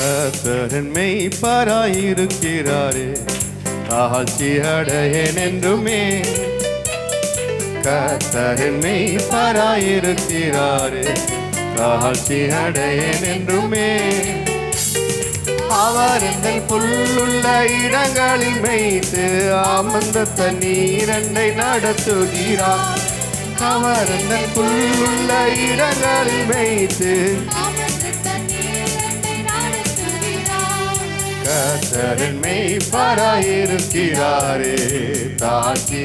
கர்த்தரின் மெய்ப்பராயிருக்கிறாரே, தாழ்ச்சி அடையேன் என்றுமே. கர்த்தரின் மெய்ப்பராயிருக்கிறாரே, தாழ்ச்சி அடையேன் என்றுமே. அவர் எங்கள் புல்லுள்ள இடங்களில் மேய்த்து அமர்ந்த தண்ணீரண்டை நடத்துகிறார். அவர் எங்கள் புல்லுள்ள இடங்களில் மேய்த்து கர்த்தரின் மெய்ப்பராயிருக்கிறாரே, தாழ்ச்சி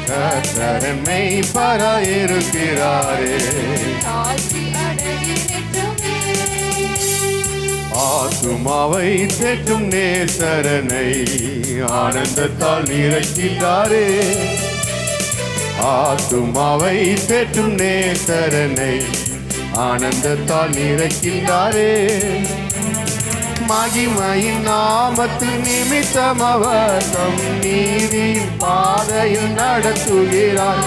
கர்த்தரின் மெய்ப்பராயிருக்கிறாரே. ஆத்துமாவை தேற்றும் நேசரனை ஆனந்தத்தால் நிறைக்கிறாரே. ஆத்துமாவை தேற்றும் நேசரனை ஆனந்தத்தால் நிறைக்கின்றாரே. மகிமையின் நாமத்தில் நிமித்தம் அவர் தம் நீதியின் பாதையில் நடத்துகிறார்.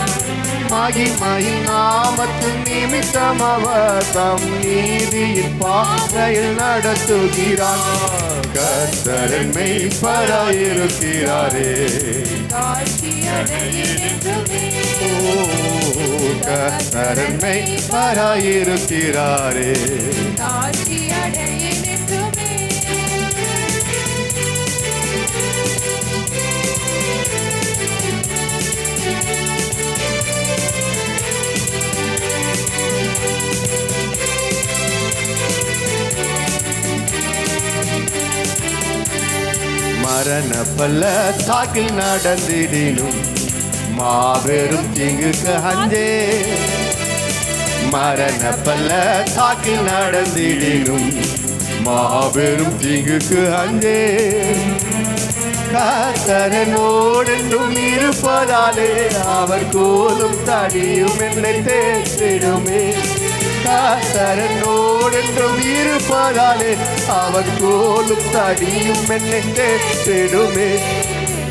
மகிமையின் நாமத்தில் நிமித்தம் அவர் தம் நீதியின் பாதையில் நடத்துகிறார். கர்த்தரின் மெய்ப்பராயிருக்கிறாரே, கர்த்தரின் மெய்ப்பராயிருக்கிறாரே. மரண பள்ளத்தாக்கில் நடந்திடினும் மாபெரும் தீங்குக்கு அஞ்சே. மரண பள்ளத்தாக்கில் நடந்திடினும் மாபெரும் தீங்குக்கு அஞ்சே. கர்த்தரனோடென்றும் இருப்பதாலே அவர் கோலும் தடியும் என்னை தேற்றிடுமே. கர்த்தரனோடென்றும் இருப்பதாலே அவர் கோலும் தடியும் என்னை தேற்றிடுமே.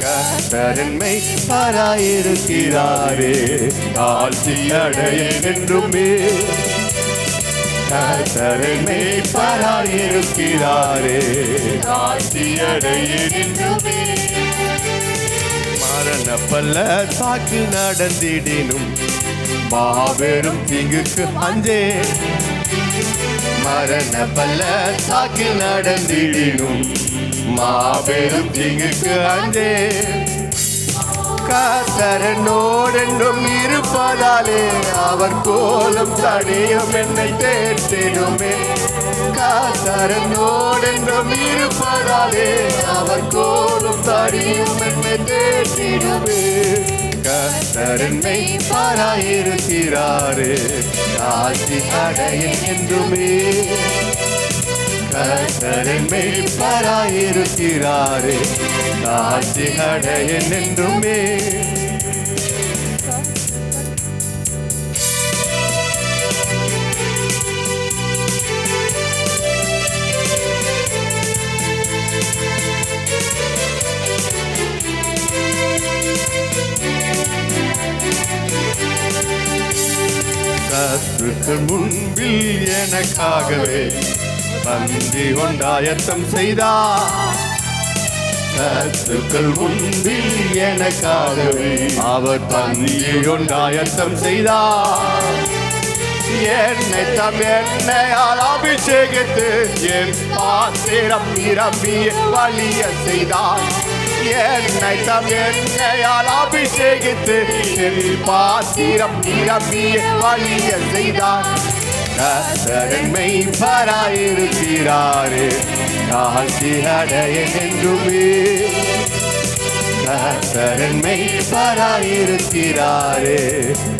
கர்த்தரின் மெய்ப்பராயிருக்கிறாரே, தாழ்ச்சி அடையேன் என்றுமே. கர்த்தரின் மெய்ப்பராயிருக்கிறாரே, தாழ்ச்சி அடையேன் என்றுமே. மரண பள்ளத்தாக்கில் நடந்திடினும் மாபெரும் தீங்குக்கு அஞ்சே. மரண பள்ளத்தாக்கில் நடந்திடினும் மாபெரும் தீங்குக்கு அஞ்சே. கர்த்தரனோடென்றும் இருப்பதாலே அவர் கோலும் தடியும் என்னை தேற்றிடுமே. கர்த்தரனோடென்றும் இருப்பதாலே அவர் கோலும் தடியும் என்னை தேற்றிடுமே. கர்த்தரின் மெய்ப்பராயிருக்கிறாரே, தாழ்ச்சி அடையேன் என்றுமே. கர்த்தரின் மெய்ப்பராயிருக்கிறாரே, தாழ்ச்சி அடையேன் என்றுமே. சத்துருக்கள் முன்பில் எனக்காகவே பந்தி கொண்டாயத்தம் செய்தார். சத்துருக்கள் முன்பில் எனக்காகவே அவர் பந்தி கொண்டாயத்தம் செய்தார். என்னை தம் என்னையால் அபிஷேகித்து என் பாத்திரம் நிரம்பிய வழிய செய்தார். என்னை தம் என்னையால் அபிஷேகித்து என் பாத்திரம் நிரம்பிய வழிய செய்தார். கர்த்தரின் மெய்ப்பராயிருக்கிறாரே, தாழ்ச்சி அடையேன் என்றுமே. கர்த்தரின் மெய்ப்பராயிருக்கிறாரே,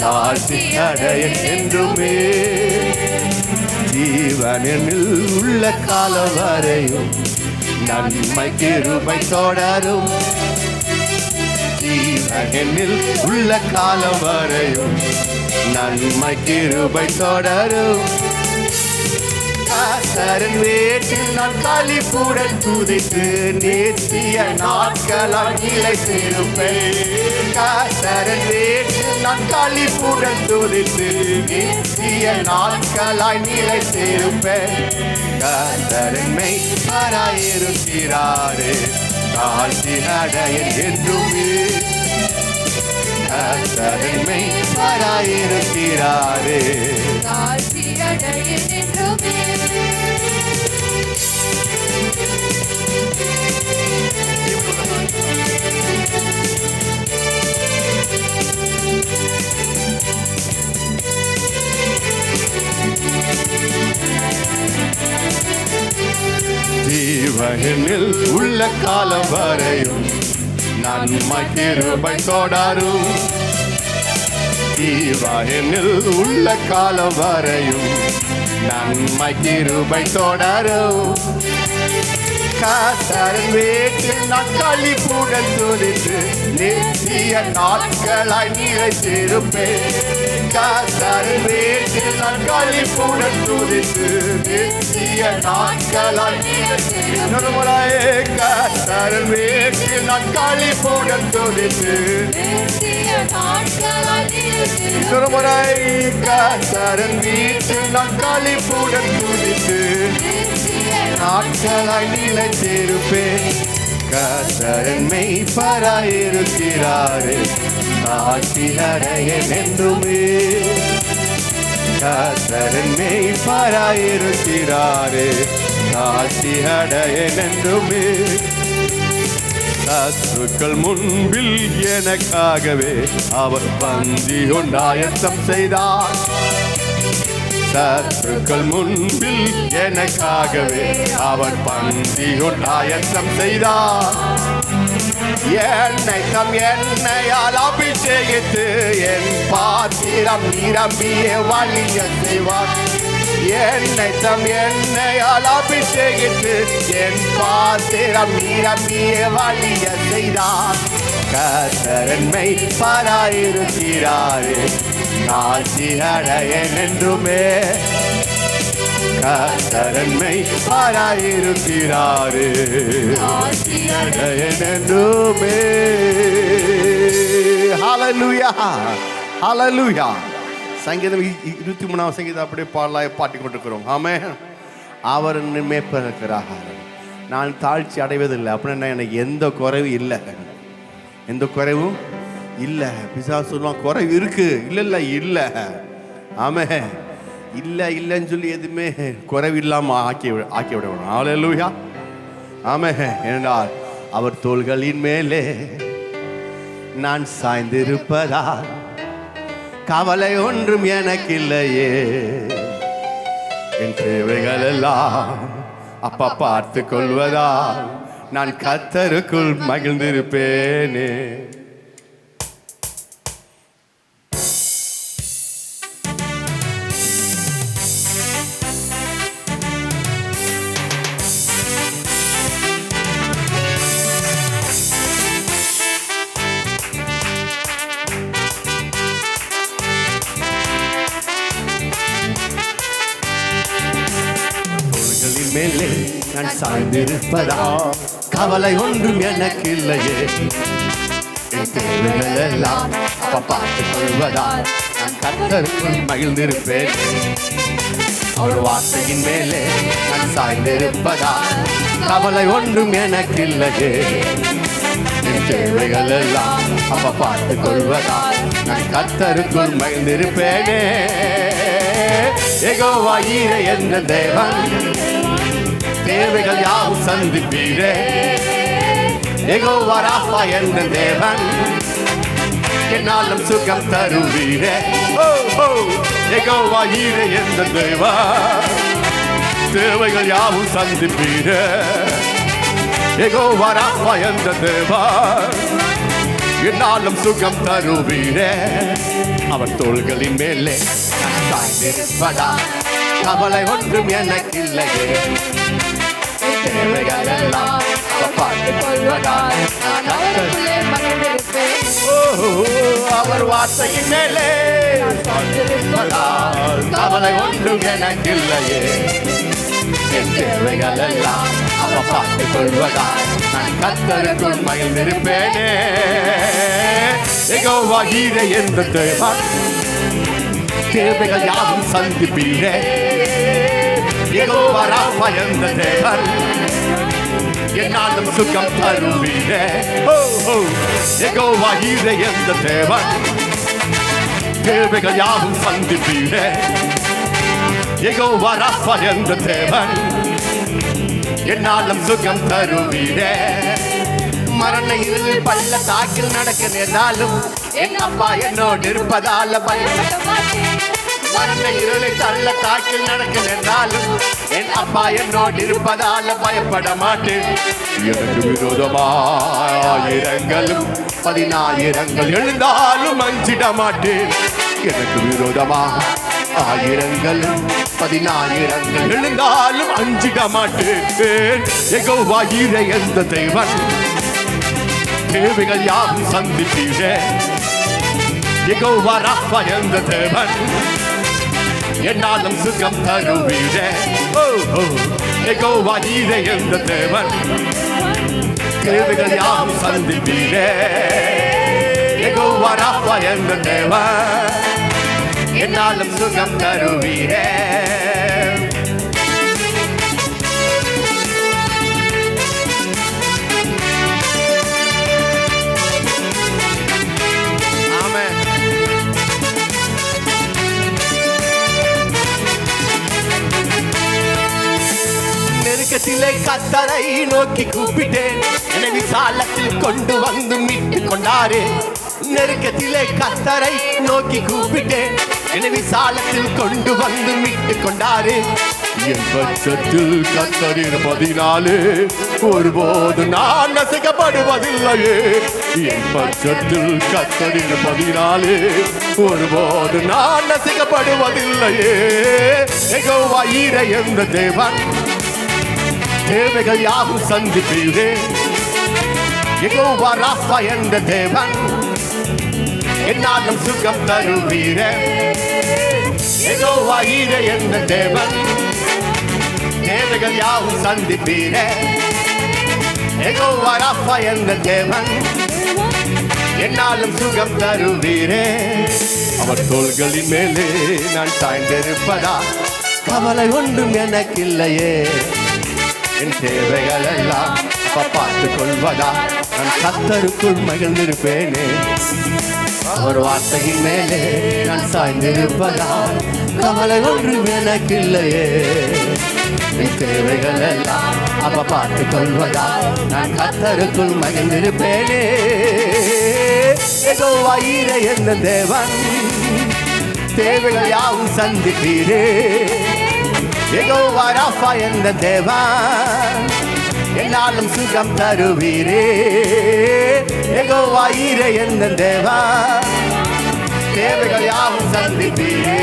தாழ்ச்சி அடையேன் என்றுமே. ஜீவனில் உள்ள காலம் வரையும் நன்மை கிருபை தொடரும். ஜீவனில் உள்ள காலம் வரையும் நன்மை கிருபை தொடரும். கர்த்தரின் வீட்டில் நான் களிப்புடன் துதித்து நித்திய நாட்களாய் நிலைத்திருப்பேன். கர்த்தரின் வீட்டில் நான் களிப்புடன் துதித்து நித்திய நாட்களாய் நிலைத்திருப்பேன். கர்த்தரின் மெய்ப்பராயிருக்கிறாரே, தாழ்த்தி நடையேன் என்றுமே. கர்த்தரின் மெய்ப்பராயிருக்கிறாரே, தாழ்த்தி நடையேன் என்றுமே. ஜீவனில் உள்ள காலம் வரையும் நன்மை கிருபை தொடரும். ஜீவனில் உள்ள காலம் வரையும் நன்மை கிருபை தொடரும். கர்த்தரின் வீட்டில் நான் களிப்புடன் துதித்து நித்திய நாட்களாய் நிலைத்திருப்பேன். கர்த்தரின் வீட்டில் நான் களிப்புடன் துதித்து நித்திய நாட்களாய் நிலைத்திருப்பேன். கர்த்தரின் வீட்டில் நான் களிப்புடன் துதித்து நித்திய நாட்களாய் இன்னொரு முறை கர்த்தரின் வீட்டில் நான் களிப்புடன் துதித்து நாட்களாய் நிலைத்திருப்பேன். கர்த்தரின் மெய்ப்பராயிருக்கிறாரே, தாழ்த்தி அடையேன் என்றுமே. கர்த்தரின் மெய்ப்பராயிருக்கிறாரே, தாழ்த்தி அடையேன் என்றுமே. சத்துக்கள் முன்பில் எனக்காகவே அவர் பந்தி ஆயத்தம் செய்தார். சத்துக்கள் முன்பில் எனக்காகவே அவர் பந்தி ஆயத்தம் செய்தார். என்னை தம் எண்ணெயால் அபிஷேகித்து என் பாத்திரம் நிரம்பிய வழிய செய்வார். என்னை தம் எண்ணெயால் அபிஷேகித்து என் பாத்திரம் நிரம்பிய வழிய செய்தார். கர்த்தரின் மெய்ப்பராயிருக்கிறாரே, தாழ்த்தி அடையேன் என்றுமே. கர்த்தரின் மெய்ப்பராயிருக்கிறாரே, தாழ்த்தி அடையேன் என்றுமே. ஹல்லேலூயா, ஹல்லேலூயா. சங்கீதம் 23ஆம் சங்கீதம் அப்படியே பாட்டிக் கொண்டிருக்கிறோம். ஆமென். அவர் மேய்ப்பர் இருக்கிறார், நான் தாழ்ச்சி அடைவதில்லை. அப்படின்னா எனக்கு எந்த குறைவும் இல்லை, எந்த குறைவும் இல்லை. பிசாசு சொல்லுவான் குறைவு இருக்கு, இல்லை இல்லை இல்லை. ஆமென். இல்லை இல்லைன்னு சொல்லி எதுவுமே குறைவு இல்லாமல் ஆக்கி விடணும். ஹல்லேலூயா. ஆமென். என்றால் அவர் தோள்களின் மேலே நான் சாய்ந்திருப்பதால் கவலை ஒன்றும் எனக்கு இல்லையே. என் தேவைகள் எல்லாம் அப்பா பார்த்து கொள்வதால் நான் கர்த்தருக்குள் மகிழ்ந்திருப்பேனே. மேலே நான் சாய்ந்திருப்பதா கவலை ஒன்றும் எனக்கு இல்லையே. என் தேவைகள் எல்லாம் அப்பா பார்த்துக் கொள்வதால் நான் கர்த்தருக்குள் மகிழ்ந்திருப்பேன். அவர் வார்த்தையின் மேலே நான் சாய்ந்திருப்பதால் கவலை ஒன்றும் எனக்கு இல்லையே. என் தேவைகள் எல்லாம் அப்பா பார்த்துக் கொள்வதால் நான் கர்த்தருக்குள் மகிழ்ந்திருப்பேனே. யெகோவா ஈரே என்ற தேவன் தேவைகள் யாவும் சந்திப்பீரே. யெகோவா ராஃபா என்ற தேவன் என்னாலும் சுகம் தருவீரே. யெகோவா ஈரே என்ற தேவன் தேவைகள் யாவும் சந்திப்பீரே. யெகோவா ராஃபா என்ற தேவன் என்னாலும் சுகம் தருவீரே. அவர் தோள்களின் மேலே நான் சாய்ந்திருப்பதா கவலை ஒன்றும் எனக்கு இல்லையே. தேவைகள் எல்லாம் பார்த்துக் கொள்வதால் நான் அவருக்குள்ளே மகிழ்ந்திருப்பேன். அவர் வார்த்தையின் மேலே கவலை கவலை ஒன்றும் எனக்கு இல்லையே. என் தேவைகள் எல்லாம் அவர் பார்த்துக் கொள்வதால் நான் கர்த்தருக்குள் மகிழ்ந்திருப்பேனே. யெகோவா ஈரே என்ற தேவன், தேவைகள் யாவும் சந்திப்பீரே. யெகோவா ராஃபா என்ற தேவன், என்னாலும் சுகம் தருவீரே. யெகோவா ஈரே என்ற தேவன், தேவைகள் யாவும் சந்திப்பீரே. யெகோவா ராஃபா என்ற தேவன், என்னாலும் சுகம் தருவீரே. மரண இருள் பள்ளத்தாக்கில் நடக்க நேர்ந்தாலும் என் அப்பா என்னோடு இருப்பதால பயப்பட மாட்டேன். மரண இருளை பள்ளத்தாக்கில் நடக்க நேர்ந்தாலும் என் அப்பா என்னோடு இருப்பதால பயப்பட மாட்டேன். எனக்கு விரோதமாயிரங்களும் 10,000 எழுந்தாலும் அஞ்சிட மாட்டேன். எனக்கு விரோதமாக 1000 10,000 எழுந்தாலும் அஞ்சிட மாட்டேன். யெகோவா ஈரே என்ற தேவன், தேவைகள் யாவும் சந்திப்பீரே. யெகோவா ராஃபா என்ற தேவன், என்னாலும் சுகம் தருவீரே. யெகோவா ஈரே என்ற தேவன், தேவைகள் யாவும் சந்திப்பீரே. யெகோவா ராஃபா என்ற தேவன், என்னாலும் சுகம் தருவீரே. ஆமென். நெருக்கத்திலே கர்த்தரை நோக்கி கூப்பிட்டேன், என்னை விசாலத்தில் கொண்டு வந்து மீட்டு கொண்டாரே. நெருக்கத்திலே கர்த்தரை நோக்கி கூப்பிட்டேன், என்னை விசாலத்தில் கொண்டு வந்து மீட்டு கொண்டாரே. என் பட்சத்தில் கர்த்தர் இருப்பதினாலே ஒருபோது நான் நசுக்கப்படுவதில்லையே. என் பட்சத்தில் கர்த்தர் இருப்பதினாலே ஒருபோது நான் நசுக்கப்படுவதில்லையே. யெகோவா ஈரே என்ற தேவன், தேவைகள் யாவும் சந்திப்பீரே. யெகோவா ராஃபா என்ற தேவன், என்னாலும் சுகம் தருவீரே. யெகோவா ஈரே என்ற தேவன், தேவைகள் யாவும் சந்திப்பீரே. யெகோவா ராஃபா என்ற தேவன், என்னாலும் சுகம் தருவீரே. அவர் தோள்களின் மேலே நான் சாய்ந்திருப்பதா கவலை ஒன்றும் எனக்கு இல்லையே. என் தேவைகள் எல்லாம் அவர் பார்த்துக் கொள்வதா நான் கர்த்தருக்குள் மகிழ்ந்திருப்பேனே. அவர் வார்த்தையின் மேலே நான் சாய்ந்திருப்பதால் கவலை ஒன்றும் எனக்கு இல்லையே. என் தேவைகள் எல்லாம் அவர் பார்த்துக் கொள்வதால் நான் கர்த்தருக்குள் மகிழ்ந்திருப்பேனே. யெகோவா ஈரே என்ற தேவன், தேவைகள் யாவும் சந்திப்பீரே. யெகோவா ராஃபா என்ற தேவன், என்னாலும் சுகம் தருவீரே. யெகோவா ஈரே என்ற தேவன், தேவைகள் யாவும் சந்திப்பீரே.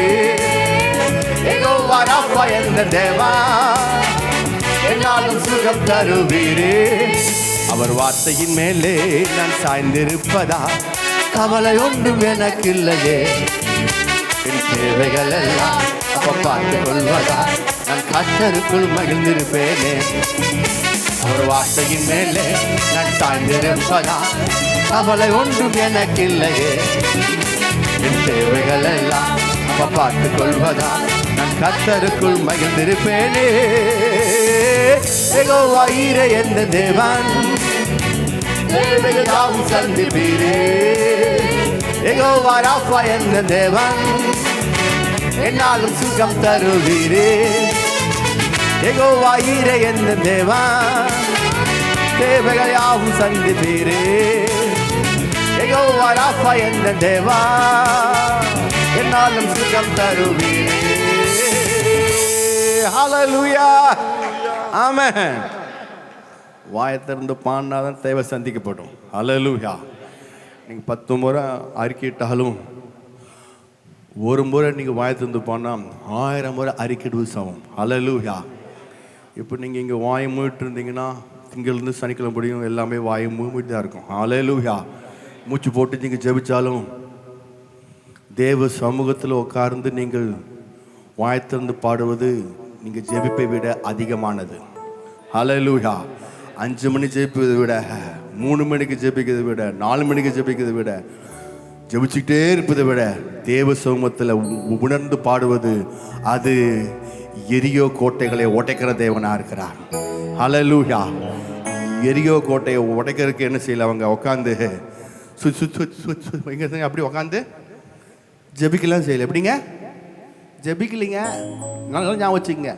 யெகோவா ராஃபா என்ற தேவன், என்னாலும் சுகம் தருவீரே. அவர் வார்த்தையின் மேலே நான் சாய்ந்திருப்பதா கவலை ஒன்றும் எனக்கு இல்லையே. என் தேவைகள் எல்லாம் அப்ப பார்த்துக் கொள்வதா நான் கர்த்தருக்குள் மகிழ்ந்திருப்பேனே. அவர் வார்த்தையின் மேலே நான் சாய்ந்திருப்பதா கவலை ஒன்றும் எனக்கு இல்லையே. என் தேவைகள் எல்லாம் அப்ப பார்த்துக் கொள்வதா நான் கர்த்தருக்குள் மகிழ்ந்திருப்பேனே. யெகோவா ஈரே என்ற தேவன், தேவைகள் யாவும் சந்திப்பீரே. யெகோவா ராஃபா என்ற தேவன், என்னாலும் சுகம் தருவீரே. யெகோவா ஈரே என்ற தேவன், தேவைகள் யாவும் சந்திப்பீரே. யெகோவா ராஃபா என்ற தேவன், என்னாலும் சுகம் தருவீரே. ஹல்லேலூயா, ஆமென். வாயை திறந்து பாடினாதான் தேவை சந்திக்கப்படும். ஹல்லேலூயா. நீங்கள் 10 முறை அறிக்கையிட்டாலும் ஒரு முறை நீங்கள் வாயை திறந்து பாடினா 1000 முறை அறிக்கையிடுவது சமம். ஹல்லேலூயா. இப்போ நீங்கள் இங்கே வாயை மூடிட்டு இருந்தீங்கன்னா திங்கள்லேருந்து சனிக்கிழமை முடியும் எல்லாமே வாயை மூடிட்டு தான் இருக்கும். ஹல்லேலூயா. மூச்சு போட்டு நீங்கள் ஜெபிச்சாலும் தேவ சமூகத்தில் உட்கார்ந்து நீங்கள் வாய்த்திருந்து பாடுவது நீங்கள் ஜெபிப்பை விட அதிகமானது. ஹல்லேலூயா. 5 மணி ஜெபிப்பதை விட, 3 மணிக்கு ஜெபிக்கிறதை விட, 4 மணிக்கு ஜெபிக்கிறதை விட, ஜெபிச்சுக்கிட்டே இருப்பதை விட தேவ சமூகத்தில் உணர்ந்து பாடுவது, அது எரியோ கோட்டைகளை உடைக்கிற தேவனாக இருக்கிறார். ஹல்லேலூயா. எரியோ கோட்டையை உடைக்கிறதுக்கு என்ன செய்யல, அவங்க உட்காந்து அப்படி உட்காந்து ஜெபிக்கலாம் செய்யல. எப்படிங்க ஜெபிக்கலிங்க? நல்லா ஞாபகம் வச்சுக்கங்க,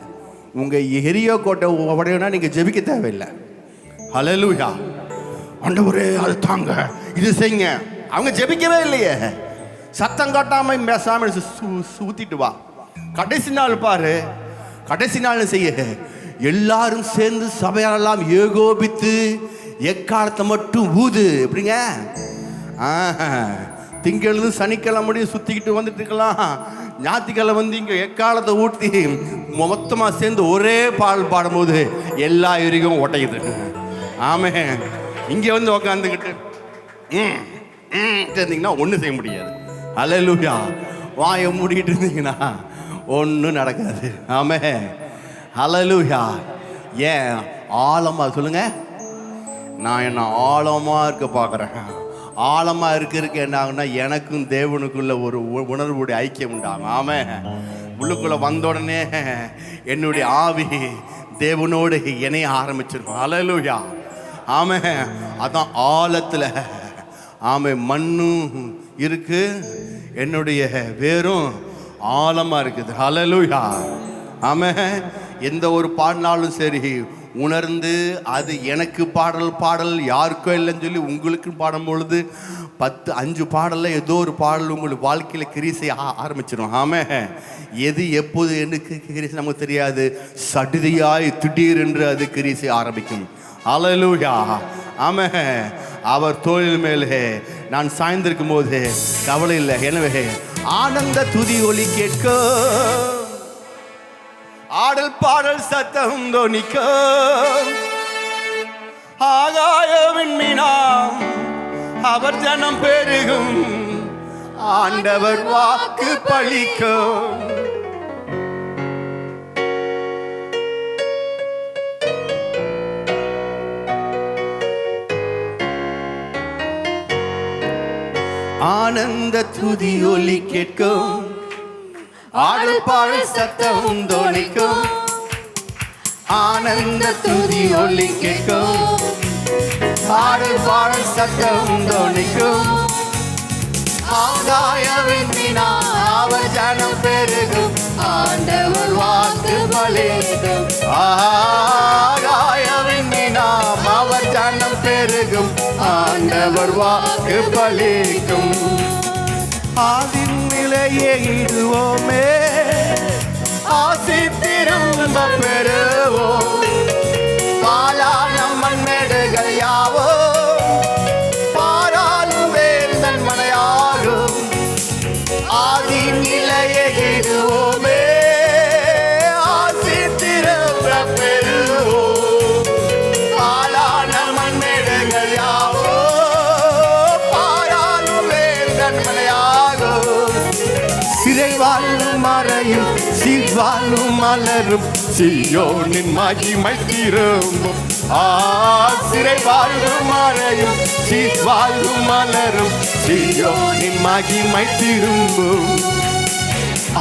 உங்கள் எரியோ கோட்டை உடையனா நீங்கள் ஜெபிக்க தேவையில்லை. ஹல்லேலூயா. ஆண்டவரே அது தாங்க, இது செய்யுங்க. அவங்க ஜெபிக்கவே இல்லையே. சத்தம் காட்டாமல் பேசாமல் ஊத்திட்டு வா. கடைசி நாள் பாரு, கடைசி நாள் செய்ய எல்லாரும் சேர்ந்து சபையாரெல்லாம் ஏகோபித்து எக்காலத்தை மட்டும் ஊது. எப்படிங்க? திங்கள்ந்து சனிக்கிழமை முடியும் சுற்றிக்கிட்டு வந்துட்டு இருக்கலாம். ஞாயிற்றுக்கிழமை வந்து இங்கே எக்காலத்தை ஊட்டி மொத்தமாக சேர்ந்து ஒரே பாடல் பாடும்போது எல்லா எரியும் ஒட்டையுது. ஆமே. இங்கே வந்து உக்காந்துக்கிட்டு இருந்தீங்கன்னா ஒன்றும் செய்ய முடியாது. ஹல்லேலூயா. வாயை மூடிக்கிட்டு இருந்தீங்கன்னா ஒன்றும் நடக்காது. ஆமே. ஹல்லேலூயா. ஏன் ஆழமாக சொல்லுங்க. நான் என்ன ஆழமாக இருக்க பார்க்குறேன். ஆழமாக இருக்கிறதுக்கு என்ன ஆகுனா, எனக்கும் தேவனுக்குள்ள ஒரு உணர்வுடைய ஐக்கியம் உண்டாகும். ஆமே. உள்ளுக்குள்ளே வந்த உடனே என்னுடைய ஆவி தேவனோடு இணைய ஆரம்பிச்சிருக்கும். ஹல்லேலூயா. ஆமே. அதான் ஆழத்தில் ஆமே மண்ணும் இருக்கு, என்னுடைய வேரும் ஆழமாக இருக்குது. ஹல்லேலூயா. ஆமே. எந்த ஒரு பாடினாலும் சரி உணர்ந்து, அது எனக்கு பாடல் யாருக்கோ இல்லைன்னு சொல்லி உங்களுக்கு பாடும் பொழுது 5 பாடலில் ஏதோ ஒரு பாடல் உங்களுக்கு வாழ்க்கையில் கிரீசை ஆரம்பிச்சிடும். ஆமே. எது எப்போது என்ன கிரீசை நமக்கு தெரியாது. சடுதியாய் திடீர் என்று அது கிரீசை ஆரம்பிக்கும். ஹல்லேலூயா. ஆமே. அவர் தோளின் மேலே நான் சாய்ந்திருக்கும் போது கவலை இல்லை. எனவே ஆனந்த துதி ஒலி கேட்க, ஆடல் பாடல் சத்தம் தொனிக்க, ஆகாயவின் மீனாம் அவர் ஜனம் பெருகும், ஆண்டவர் வாக்கு பலிக்கும். ஆனந்த துதி ஒலி கேட்கும், ஆடல் பாடல் சத்தம் தொனிக்கும், ஆனந்த துதி ஒலி கேட்கும், ஆடல் பாடல் சத்தம் தொனிக்கும், ஆகாயவின் மீனா அவர் ஜனம் பெருகும், ஆண்டவர் வாக்கு பலிக்கும். ஆகாயவின் மீனா அவர் ஜனம் பெருகும், ஆண்டவர் வாக்கு பலிக்கும். ஆதின் நிலையே இடுவோமே, ஆசி திரும்ப பெறுவோம். பாலான மண்மேடுகள் யாவோ பாராளும் வேந்தன் மனையாகும். ஆதின் நிலையே இடுவோமே, ஆசி திரும்ப பெறுவோம். பாலான மண்மேடுகள் யாவோ பாராளும் வேந்தன் மனையாகும். சிறை வாழும் மறையும் சீர்வாழும் மலரும், சீயோனின் மகிமை திரும்பும். சிறை வாழும் மறையும் சீர்வாழும் மலரும், சீயோனின் மகிமை திரும்பும்.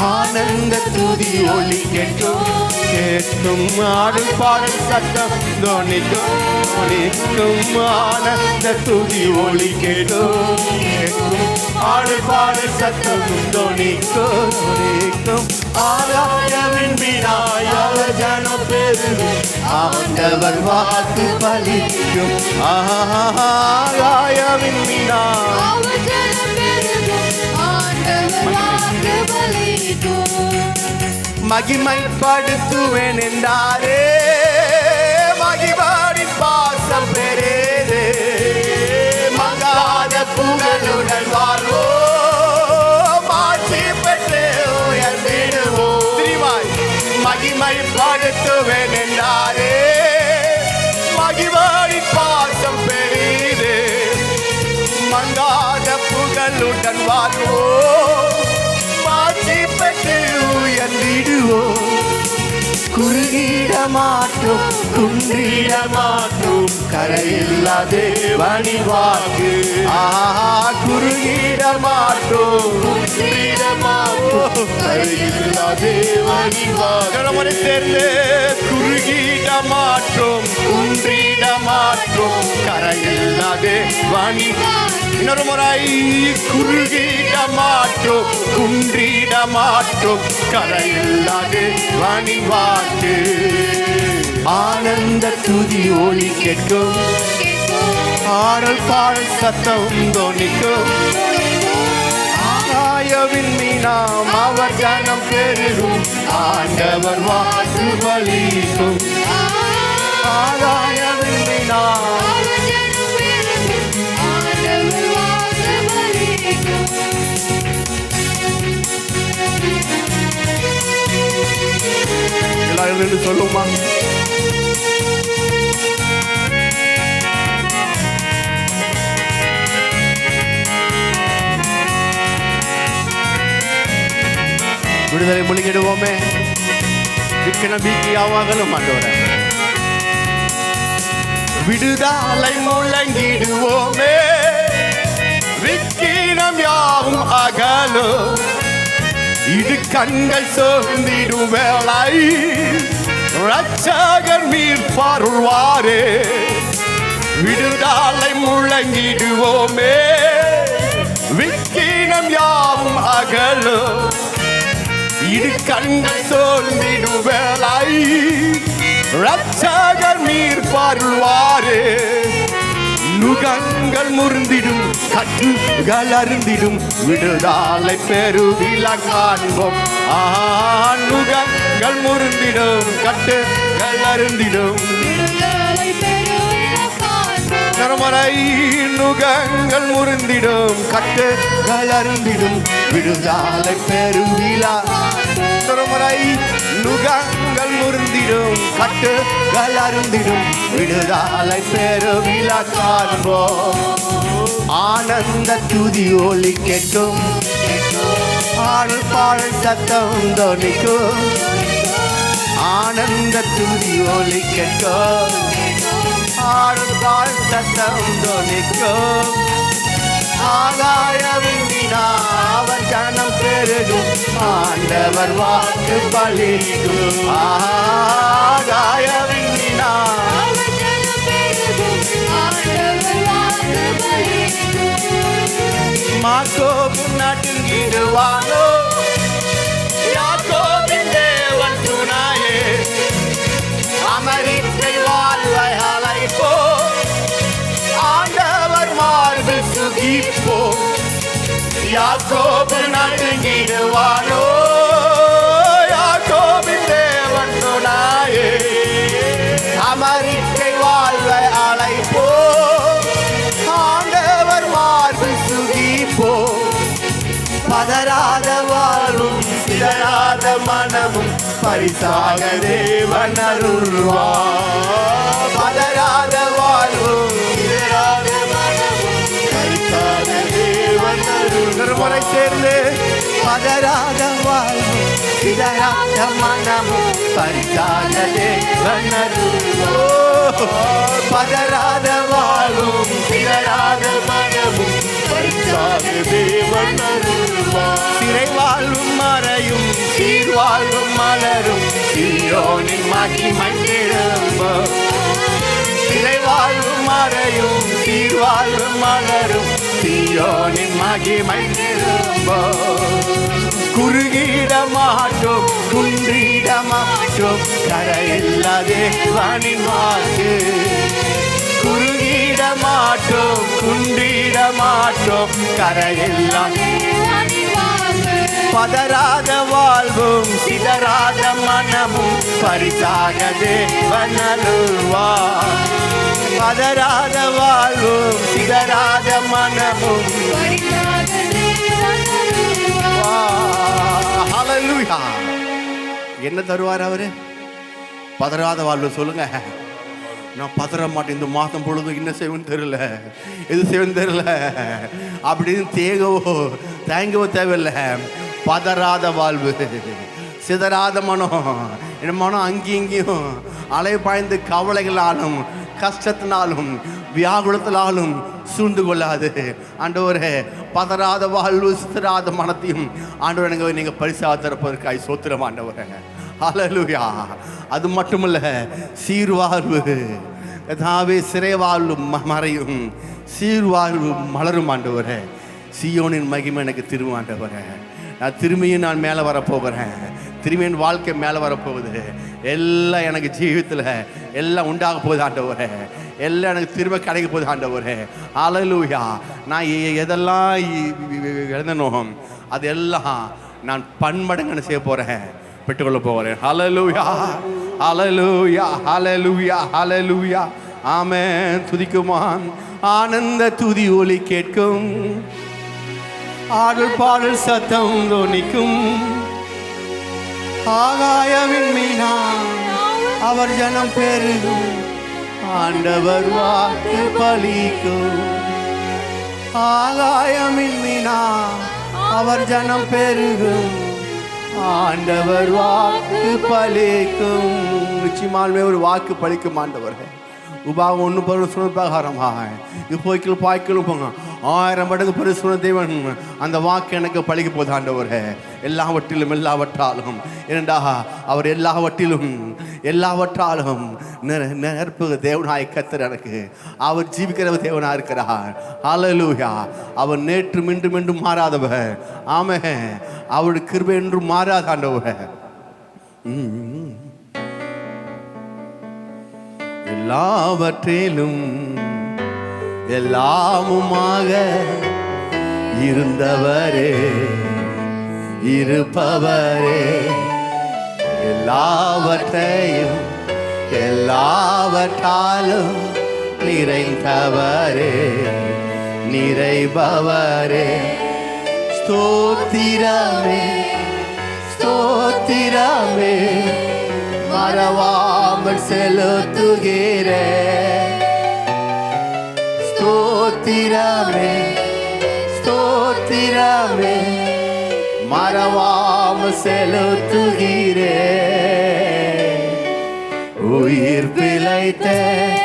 ஆனந்த துதி ஒலி கேட்கும், கேட்கும் ஆடல் பாடல் சத்தம் தொனிக்கும், தொனிக்கும். ஆனந்த துதி ஒலி கேட்கும், கேட்கும் ஆடல் பாடல் சத்தம் தொனிக்கும், தொனிக்கும். ஆகாயவின் மீனாய் அவர் ஜனம் பெருகும், ஆண்டவர் வாக்கு பலிக்கும். ஆகாயவின் மீனாய் அவர் ஜனம் பெருகும், ஆண்டவர் வாக்கு பலிக்கும். மகிமைப்படுத்துவேன் என்றாரே, மகிழ்வாடின் பாசம் பெறேதே. மங்காத புகழுடன் வாழ்வோம், ஆட்சி பெற்று உயர்ந்திடுவோம். திரிவாய். மகிமைப்படுத்துவேன் என்றாரே, மகிழ்வாடின் பாசம் பெறேதே. மங்காத புகழுடன் வாழ்வோம், ஆட்சி பெற்று உயர்ந்திடுவோம். மாற்றும் குன்றிட மாற்றும் கரையில்லா தேவனின் வாக்கு குறுகிட மாற்றும் குன்றிட மாற்றும் கரையில்லா தேவனின் வாக்கு சேர்ந்து குறுகிட மாற்றும் குன்றிட மாற்றும் கரையில்லா தேவனின் இன்னொரு முறை குறுகிட மாற்றும் குன்றிட மாற்றும் கரையில்லாது வாணி வாக்கு ஆனந்த துதி ஒளி கேட்கும் ஆடல் பாடல் சத்தம் தோணிக்கும் ஆகாயவின் மீனாம் அவர் ஜனம் பெருகும் ஆண்டவர் வாக்கு பலிக்கும் ஆகாயவின் மீனாம் எல்லாரும் சொல்லுமா விடுதலை முழுங்கிடுவோமே விக்கன பீக்கியாவாகலும் ஆண்டவரே விடுதலை முழங்கிடுவோமே விக்கினம் யாவும் அகலும் இது கண்கள் சோர்ந்திடும் வேளை ரட்சகர் மீட்பருள்வாரே விடுதலை முழங்கிடுவோமே விக்கினம் யாவும் அகலும் இது கண்கள் சோர்ந்திடும் வேளை ரட்சகர் மீட்பருள்வாரே நுகங்கள் முறிந்திடும் கட்டுகள் அருந்திடும் விடுதலை பெருவிழா காண்போம் நுகங்கள் முறிந்திடும் கட்டுகள் அருந்திடும் நரமறை நுகங்கள் முறிந்திடும் கட்டுகள் அருந்திடும் விடுதலை பெருவிழா நரமறை நுகங்கள் முறிந்திடும் கட்டுகள் அருந்திடும் விடுதலை பெருவிழா காண்போம் ஆனந்த துதி ஒலி கேட்கும் ஆடல் பாடல் சத்தம் தோணிக்கும் ஆனந்த துதி ஒலி கேட்கும் ஆடல் பாடல் சத்தம் தோணிக்கும் ஆகாயவின் அவர் ஜனம் பெருகும் ஆண்டவர் வாக்கு பலிக்கும் ஆகாயவின் மாக்கோபு நடுங்கிடுவானோ யாக்கோபின் தேவன் துணையே அமெரிக்கை வாழ்வை அழைப்போ ஆண்டவர் மார்பில் சுகிப்போ யாக்கோபு நடுங்கிடுவானோ யாக்கோபின் தேவன் துணையே அமெரிக்கை வாழ்வை அழைப்போ ஆண்டவர் மார்பில் சுகிப்போ பதறாத வாழ்வும் சிதறாத மனமும் பரிசாக தேவன் அருள்வார் பதறாத வாழ்வும் சிதறாத மனமும் பரிசாக தேவன் அருள்வார் சேர்ந்து பதறாத வாழ்வும் சிதறாத மனமும் பரிசாக தேவன் அருள்வார் பதறாத வாழ்வும் சிதறாத மனமும் பரிசாக தேவன் அருள்வார் சிறை வாழ்வும் மறையும் சீர் வாழ்வும் மலரும் சீயோனின் மகிமை திரும்பும் சிறை வாழ்வும் மறையும் சீர் வாழ்வும் மலரும் சீயோனின் மகிமை திரும்பும் குறுகிட மாட்டோம் குன்றிட மாட்டோம் கரையில்லா தேவனின் வாக்கு குறுகிட மாட்டோம் குன்றிட மாட்டோம் கரையெல்லாம் பதறாத வாழ்வும் சிதறாத மனமும் பரிசாக தேவன் அருள்வார் பதறாத வாழ்வும் சிதறாத மனமும் ஹல்லேலூயா. என்ன தருவார் அவரு? பதறாத வாழ்வு. சொல்லுங்க, நான் பதற மாட்டேன், இந்த மாதம் பொழுது என்ன செய்வேன்னு தெரியல, எது செய்வேன்னு தெரியல அப்படின்னு தேங்கவோ தேவையில்லை. பதறாத வாழ்வு, சிதறாத மனம். என் மனம் அங்கேயும் இங்கேயும் அலை பாய்ந்து கவலைகளாலும் கஷ்டத்தினாலும் வியாகுலத்தினாலும் சூழ்ந்து கொள்ளாது. ஆண்டவரே, பதறாத வாழ்வு சிதறாத மனத்தையும் ஆண்டவர் எனக்கு நீங்கள் பரிசாக தரப்பதற்காய் சோத்திரம் ஆண்டவரே. ஹல்லேலூயா. அது மட்டுமல்ல, சீர்வாழ்வு கர்த்தாவே, சிறைவாழ்வு மறையும், சீர்வாழ்வு மலரும் ஆண்டவரே. சீயோனின் மகிமை எனக்கு திரும்ப ஆண்டவரே. நான் திரும்பியும் நான் மேலே வரப்போகிறேன். திரும்பி என் வாழ்க்கை மேலே வரப்போகுது. எல்லாம் எனக்கு ஜீவித்தில் எல்லாம் உண்டாக போகுது ஆண்டவரே. எல்லாம் எனக்கு திரும்ப கிடைக்க போகுது ஆண்டவரே. ஹல்லேலூயா. நான் எதெல்லாம் எழுதனோ அதெல்லாம் நான் பன்மடங்கு செய்ய போகிறேன், பெற்றுக்கொள்ள போகிறேன். ஹல்லேலூயா, ஹல்லேலூயா, ஹல்லேலூயா, ஹல்லேலூயா. ஆமென். துதிக்குமான் ஆனந்த துதி ஒலி கேட்கும், ஆடல் பாடல் சத்தம் தோனிக்கும். ஆகாயவின் மீனா அவர் ஜனம் பெருகும், ஆண்டவர் வாக்கு பலிக்கும். ஆகாயமின் மீனா அவர் ஜனம் பெருகும், ஆண்டவர் வாக்கு பலிக்கும். நிச்சயமாலுமே ஒரு வாக்கு பலிக்கும் ஆண்டவர்கள். உபாகம் 1 சொன்ன பிரகாரமாக இப்போக்கில் பாய்க்கிலும் போங்க 1000 மடங்கு பரிசுத்த தேவன் அந்த வாக்கு எனக்கு பழிக்க போது ஆண்டவரே. எல்லாவற்றிலும் எல்லாவற்றாலும் இரண்டா அவர் எல்லாவற்றாலும் நிரப்பு தேவனாய் கர்த்தர் எனக்கு அவர் ஜீவிக்கிற தேவனாக இருக்கிறார். ஹல்லேலூயா. அவர் நேற்று மீண்டும் மாறாதவர். ஆமென். அவருடைய கிருபை என்றும் மாறாத ஆண்டவர். எல்லாவற்றிலும் எல்லாமுமாக இருந்தவரே, இருப்பவரே, எல்லாவற்றையும் எல்லாவற்றாலும் நிறைந்தவரே, நிறைபவரே. ஸ்தோத்திரமே, ஸ்தோத்திரமே, மறவாமல் செலுத்துகிறேன். ஸ்தோத்திரமே, ஸ்தோத்திரமே, மறவாமல் செலுத்துகிறேன். உயிர் பிழைத்தேன்,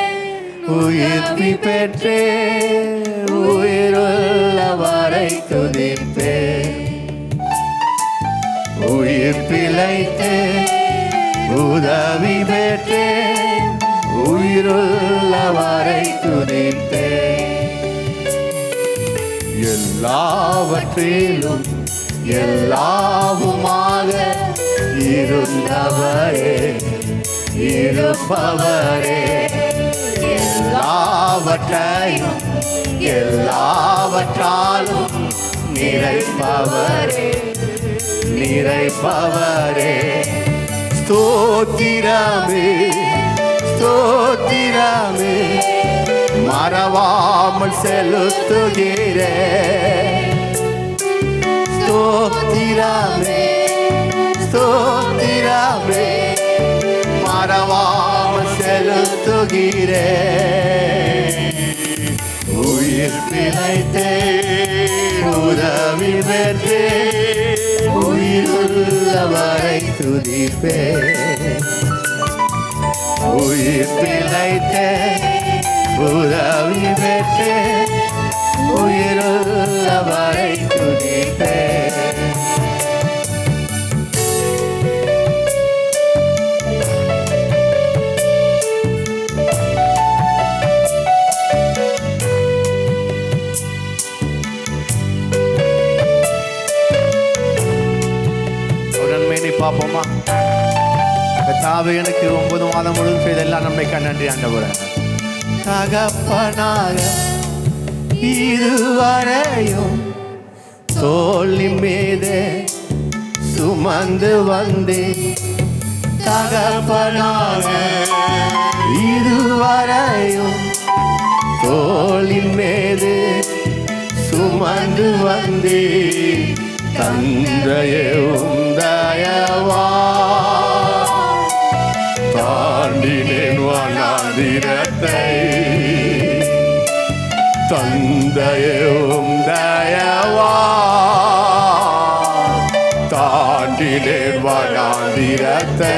உயிர்ப்பி பெற்றேன், உயிருள்ளவரை துதிப்பேன். உயிர் பிழைத்தேன், உதவி பெற்றேன், உயிருள்ளவரை துதிப்பேன். எல்லாவற்றிலும் எல்லாவுமாக இருந்தவரே, இருப்பவரே, எல்லாவற்றையும் எல்லாவற்றாலும் நிறைப்பவரே, நிறைப்பவரே. ஸ்தோத்திரமே, ஸ்தோத்திரமே, மறவாமல் செலுத்துகிறேன். ஸ்தோத்திரமே, ஸ்தோத்திரமே, மறவாமல் செலுத்துகிறேன். உயிர் பிழைத்தேன், உதவி பெற்றேன், உயிருள்ளவரை துதிப்பேன். உயிர் பிழைத்தேன், உதவி பெற்றேன், உயிருள்ளவரை துதிப்பேன். பார்ப்போமா? கர்த்தாவே, எனக்கு 9 மாதம் முழுவதும் செய்தெல்லாம் நன்மைக்கு நன்றி ஆண்டவரே. தகப்பனாக இதுவரையும் தோளின் மீது சுமந்து வந்தே, தகப்பனாக இதுவரையும் தோளின் மீது சுமந்து வந்தே, தந்தையே உந்தயவா தாண்டினேன் வனாந்திரத்தை, தந்தையே உந்தயவா தாண்டினேன் வனாந்திரத்தை. மந்திரத்தை